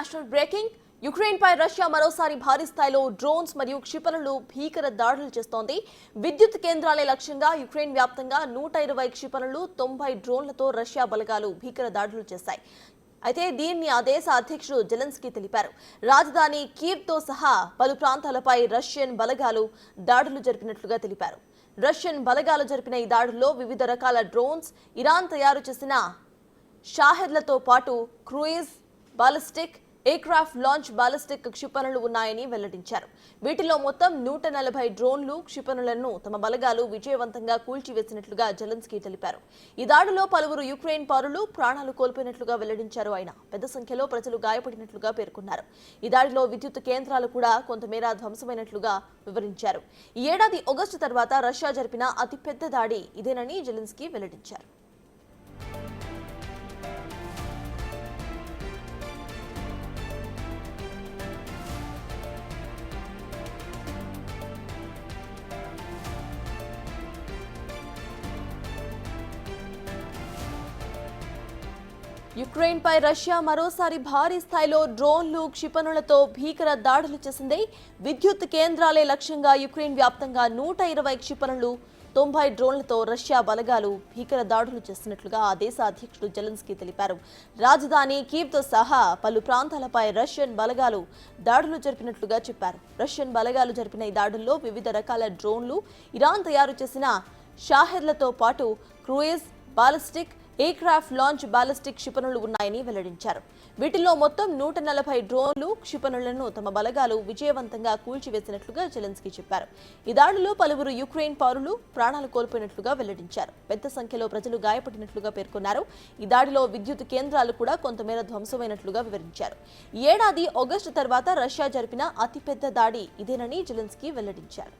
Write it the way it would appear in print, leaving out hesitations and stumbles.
International breaking Ukraine పై Russia మరోసారి భారీ స్థాయిలో డ్రోన్స్ మరియు క్షిపణులు భీకర దాడులు చేస్తోంది. విద్యుత్ కేంద్రాలే లక్ష్యంగా యుక్రెయిన్ వ్యాప్తంగా 120 క్షిపణులు 90 డ్రోన్లతో రష్యా బలగాలు భీకర దాడులు చేశాయి. అయితే దీన్ని ఆ దేశ అధ్యక్షుడు జెలెన్స్కీ తెలిపారు. రాజధాని కీవ్తో సహా పలు ప్రాంతాలపై రష్యన్ బలగాలు దాడులు జరిపినట్లుగా తెలిపారు. రష్యన్ బలగాలు జరిపిన ఈ దాడుల్లో వివిధ రకాల డ్రోన్స్, ఇరాన్ తయారు చేసిన షాహెద్లతో పాటు cruise, ballistic, aircraft launch ballistic క్షిపణులు ఉన్నాయని వెల్లడించారు. వీటిలో మొత్తం 140 డ్రోన్లు, క్షిపణులను తమ బలగాలు విజయవంతంగా కూల్చివేసినట్లుగా జెలెన్స్కీ తెలిపారు. ఈ దాడిలో పలువురు యుక్రెయిన్ పౌరులు ప్రాణాలు కోల్పోయినట్లుగా వెల్లడించారు. ఆయన పెద్ద సంఖ్యలో ప్రజలు గాయపడినట్లుగా పేర్కొన్నారు. ఈ దాడిలో విద్యుత్ కేంద్రాలు కూడా కొంతమేర ధ్వంసమైనట్లుగా వివరించారు. ఈ ఏడాది ఆగస్టు తర్వాత రష్యా జరిపిన అతిపెద్ద దాడి ఇదేనని జెలెన్స్కీ వెల్లడించారు. యుక్రెయిన్ పై రష్యా మరోసారి భారీ స్థాయిలో డ్రోన్లు, క్షిపణులతో భీకర దాడులు చేసింది. విద్యుత్ కేంద్రాలే లక్ష్యంగా యుక్రెయిన్ వ్యాప్తంగా 120 క్షిపణులు, 90 డ్రోన్లతో రష్యా బలగాలు భీకర దాడులు చేస్తున్నట్లుగా ఆ దేశ అధ్యక్షుడు జెలెన్స్కీ తెలిపారు. రాజధాని కీవ్తో సహా పలు ప్రాంతాలపై రష్యన్ బలగాలు దాడులు జరిపినట్లుగా చెప్పారు. రష్యన్ బలగాలు జరిపిన ఈ దాడుల్లో వివిధ రకాల డ్రోన్లు, ఇరాన్ తయారు చేసిన షాహెద్లతో పాటు cruise, ballistic, aircraft launch ballistic క్షిపణులు ఉన్నాయని వెల్లడించారు. వీటిల్లో మొత్తం 140 డ్రోన్లు, క్షిపణులను తమ బలగాలు విజయవంతంగా కూల్చివేసినట్లుగా జెలెన్స్కీ చెప్పారు. ఈ దాడిలో పలువురు యుక్రెయిన్ పౌరులు ప్రాణాలు కోల్పోయినట్లుగా వెల్లడించారు. పెద్ద సంఖ్యలో ప్రజలు గాయపడినట్లుగా పేర్కొన్నారు. ఈ దాడిలో విద్యుత్ కేంద్రాలు కూడా కొంతమేర ధ్వంసమైనట్లుగా వివరించారు. ఈ ఏడాది ఆగస్టు తర్వాత రష్యా జరిపిన అతిపెద్ద దాడి ఇదేనని జెలెన్స్కీ వెల్లడించారు.